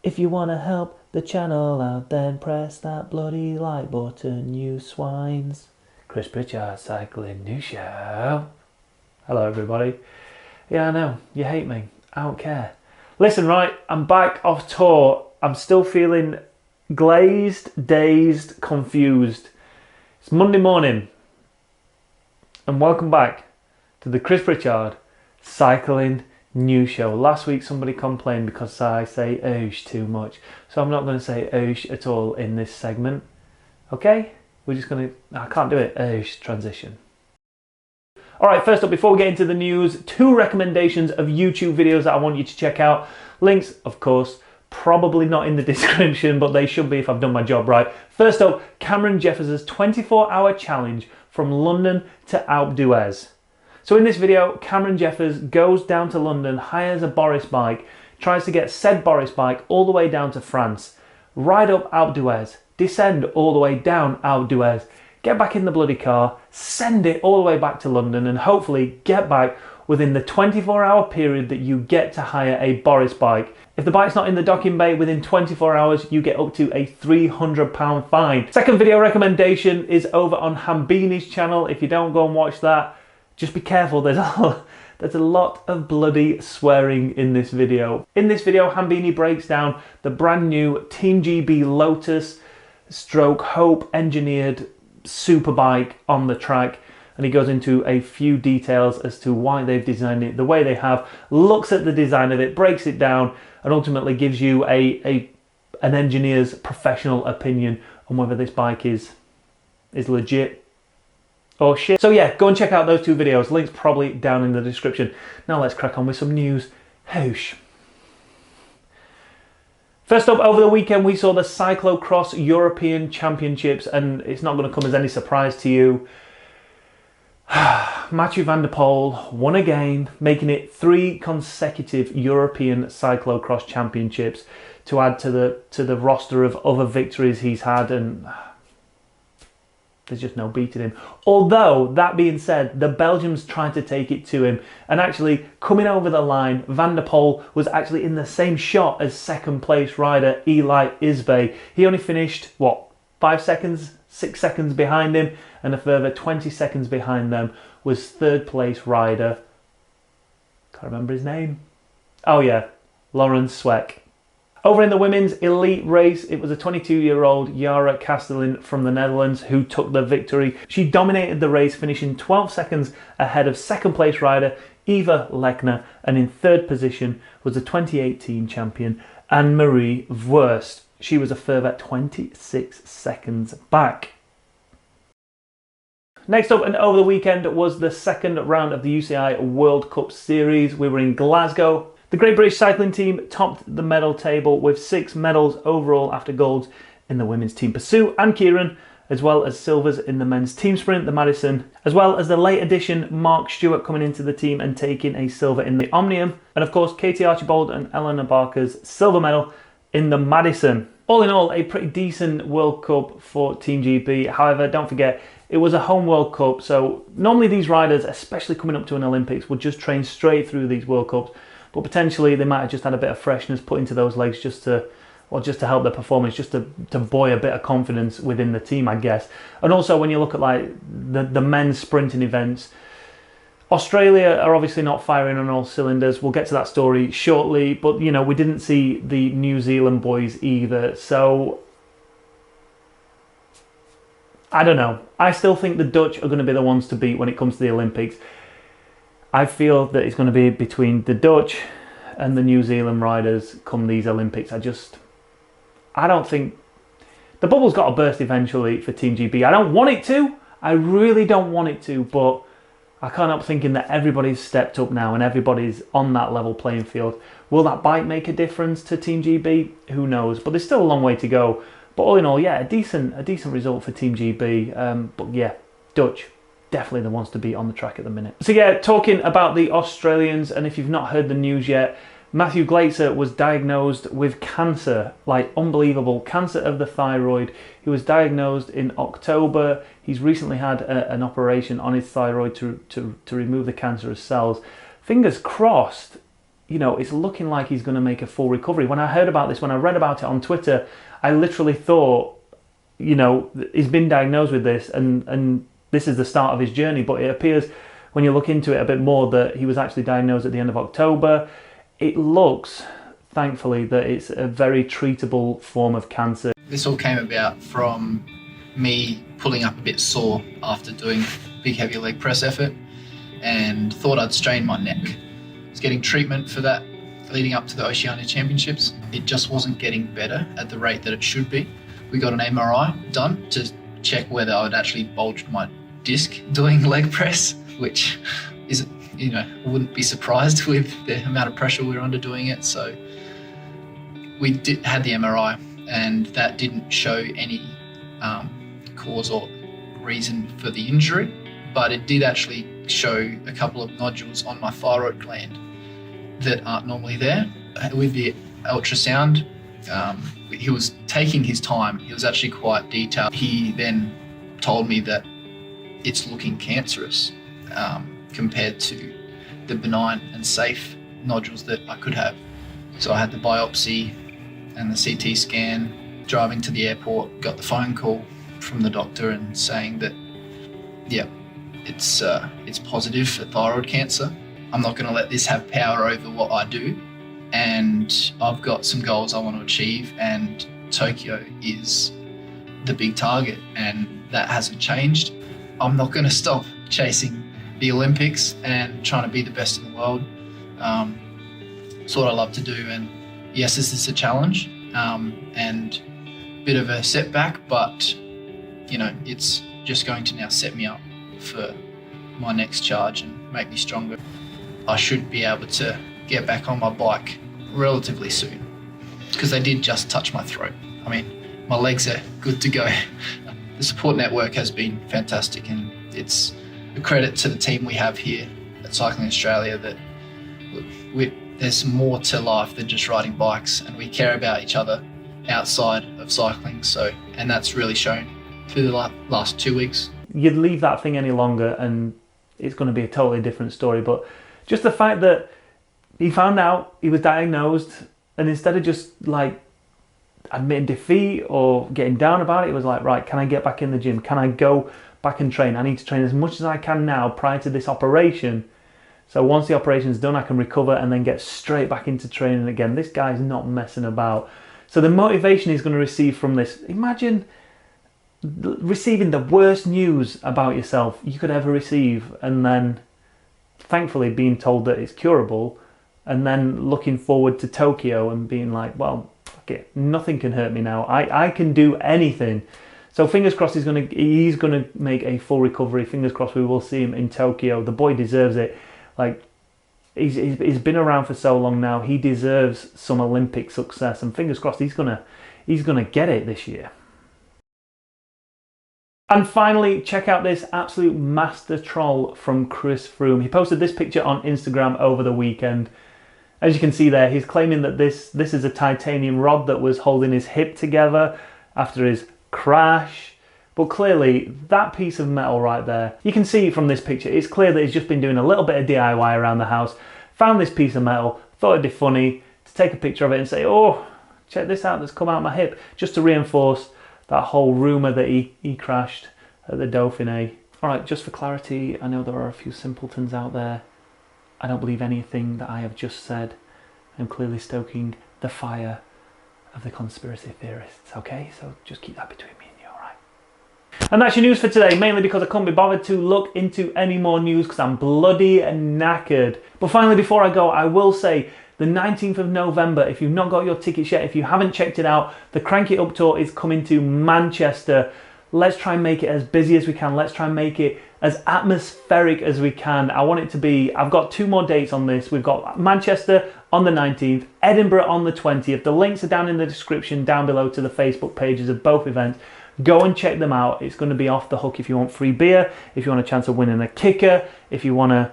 If you want to help the channel out, then press that bloody like button, you swines. Chris Pritchard, Cycling News Show. Hello everybody. Yeah, I know, you hate me. I don't care. Listen, right, I'm back off tour. I'm still feeling glazed, dazed, confused. It's Monday morning. And welcome back to the Chris Pritchard Cycling News Show. Last week somebody complained because I say oosh too much. So I'm not going to say oosh at all in this segment. Okay? We're just going to... I can't do it. Oosh transition. Alright, first up, before we get into the news, 2 recommendations of YouTube videos that I want you to check out. Links, of course, probably not in the description, but they should be if I've done my job right. First up, Cameron Jeffers' 24-hour challenge from London to Alpe d'Huez. So in this video, Cameron Jeffers goes down to London, hires a Boris bike, tries to get said Boris bike all the way down to France, ride up Alpe d'Huez, descend all the way down Alpe d'Huez, get back in the bloody car, send it all the way back to London, and hopefully get back within the 24-hour period that you get to hire a Boris bike. If the bike's not in the docking bay within 24 hours, you get up to a £300 fine. Second video recommendation is over on Hambini's channel. If you don't go and watch that, just be careful. There's a lot of bloody swearing in this video. In this video, Hambini breaks down the brand new Team GB Lotus stroke Hope engineered superbike on the track, and he goes into a few details as to why they've designed it the way they have, looks at the design of it, breaks it down, and ultimately gives you an engineer's professional opinion on whether this bike is legit or shit. So yeah, go and check out those 2 videos. Links probably down in the description. Now let's crack on with some news. Whoosh. First up, over the weekend we saw the Cyclocross European Championships, and it's not going to come as any surprise to you. Mathieu van der Poel won again, making it 3 consecutive European Cyclocross Championships to add to the roster of other victories he's had, and there's just no beating him. Although, that being said, the Belgians tried to take it to him, and actually coming over the line, Van der Poel was actually in the same shot as second place rider Eli Isbay. He only finished, what, 5 seconds, 6 seconds behind him, and a further 20 seconds behind them was third place rider, can't remember his name. Oh yeah, Laurens Sweeck. Over in the women's elite race, it was a 22-year-old Yara Kastelin from the Netherlands who took the victory. She dominated the race, finishing 12 seconds ahead of second place rider Eva Lechner, and in third position was the 2018 champion Anne-Marie Wurst. She was a further 26 seconds back. Next up and over the weekend was the second round of the UCI World Cup Series. We were in Glasgow. The Great British Cycling team topped the medal table with 6 medals overall after golds in the women's team pursuit and keirin, as well as silvers in the men's team sprint, the Madison, as well as the late addition Mark Stewart coming into the team and taking a silver in the Omnium, and of course Katie Archibald and Eleanor Barker's silver medal in the Madison. All in all, a pretty decent World Cup for Team GB. However, don't forget, it was a home World Cup, so normally these riders, especially coming up to an Olympics, would just train straight through these World Cups, but potentially they might have just had a bit of freshness put into those legs just to help their performance, just to buoy a bit of confidence within the team, I guess. And also when you look at like the men's sprinting events, Australia are obviously not firing on all cylinders. We'll get to that story shortly, but you know, we didn't see the New Zealand boys either, so I don't know. I still think the Dutch are going to be the ones to beat when it comes to the Olympics. I feel that it's going to be between the Dutch and the New Zealand riders come these Olympics. I don't think... The bubble's got to burst eventually for Team GB. I don't want it to. I really don't want it to, but I can't help thinking that everybody's stepped up now and everybody's on that level playing field. Will that bike make a difference to Team GB? Who knows? But there's still a long way to go. But all in all, yeah, a decent result for Team GB. But yeah, Dutch, definitely the ones to be on the track at the minute. So yeah, talking about the Australians, and if you've not heard the news yet, Mathieu Glaetzer was diagnosed with cancer, like unbelievable, cancer of the thyroid. He was diagnosed in October. He's recently had an operation on his thyroid to remove the cancerous cells. Fingers crossed you know, it's looking like he's going to make a full recovery. When I heard about this, when I read about it on Twitter, I literally thought, you know, he's been diagnosed with this and this is the start of his journey. But it appears, when you look into it a bit more, that he was actually diagnosed at the end of October. It looks, thankfully, that it's a very treatable form of cancer. This all came about from me pulling up a bit sore after doing a big heavy leg press effort and thought I'd strained my neck. I was getting treatment for that leading up to the Oceania Championships. It just wasn't getting better at the rate that it should be. We got an MRI done to check whether I would actually bulged my disc doing leg press, which is, you know, I wouldn't be surprised with the amount of pressure we were under doing it. So we had the MRI and that didn't show any cause or reason for the injury, but it did actually show a couple of nodules on my thyroid gland that aren't normally there. With the ultrasound, he was taking his time. He was actually quite detailed. He then told me that it's looking cancerous compared to the benign and safe nodules that I could have. So I had the biopsy and the CT scan. Driving to the airport, got the phone call from the doctor and saying that, yeah, it's positive for thyroid cancer. I'm not going to let this have power over what I do, and I've got some goals I want to achieve, and Tokyo is the big target, and that hasn't changed. I'm not going to stop chasing the Olympics and trying to be the best in the world. It's what I love to do, and yes, this is a challenge and a bit of a setback, but you know, it's just going to now set me up for my next charge and make me stronger. I should be able to get back on my bike relatively soon, because they did just touch my throat. I mean, my legs are good to go. The support network has been fantastic, and it's a credit to the team we have here at Cycling Australia that there's more to life than just riding bikes, and we care about each other outside of cycling. So, and that's really shown through the last 2 weeks. You'd leave that thing any longer and it's going to be a totally different story. But just the fact that he found out, he was diagnosed, and instead of just like admitting defeat or getting down about it, it was like, right, can I get back in the gym? Can I go back and train? I need to train as much as I can now prior to this operation. So once the operation's done, I can recover and then get straight back into training again. This guy's not messing about. So the motivation he's going to receive from this, imagine receiving the worst news about yourself you could ever receive, and then thankfully being told that it's curable, and then looking forward to Tokyo and being like, well, fuck it, nothing can hurt me now. I can do anything. So fingers crossed he's gonna make a full recovery. Fingers crossed we will see him in Tokyo. The boy deserves it. Like, he's been around for so long now. He deserves some Olympic success, and fingers crossed he's gonna get it this year. And finally, check out this absolute master troll from Chris Froome. He posted this picture on Instagram over the weekend. As you can see there, he's claiming that this is a titanium rod that was holding his hip together after his crash. But clearly, that piece of metal right there, you can see from this picture, it's clear that he's just been doing a little bit of DIY around the house, found this piece of metal, thought it'd be funny to take a picture of it and say, oh, check this out, that's come out my hip, just to reinforce that whole rumour that he crashed at the Dauphiné. Alright, just for clarity, I know there are a few simpletons out there. I don't believe anything that I have just said. I'm clearly stoking the fire of the conspiracy theorists, okay? So just keep that between me and you, alright? And that's your news for today, mainly because I couldn't be bothered to look into any more news because I'm bloody knackered. But finally, before I go, I will say, the 19th of November, if you've not got your tickets yet, if you haven't checked it out, the Crank It Up Tour is coming to Manchester. Let's try and make it as busy as we can. Let's try and make it as atmospheric as we can. I want it to be, I've got 2 more dates on this. We've got Manchester on the 19th, Edinburgh on the 20th. The links are down in the description down below to the Facebook pages of both events. Go and check them out. It's going to be off the hook if you want free beer, if you want a chance of winning a kicker, if you want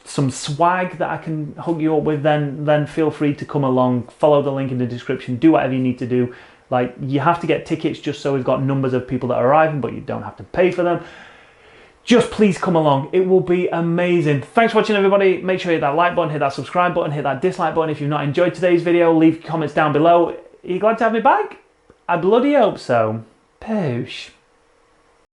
some swag that I can hook you up with, then feel free to come along. Follow the link in the description. Do whatever you need to do. Like, you have to get tickets just so we've got numbers of people that are arriving, but you don't have to pay for them. just please come along. It will be amazing. Thanks for watching, everybody. Make sure you hit that like button, hit that subscribe button, hit that dislike button if you've not enjoyed today's video. Leave comments down below. Are you glad to have me back? I bloody hope so. Poosh.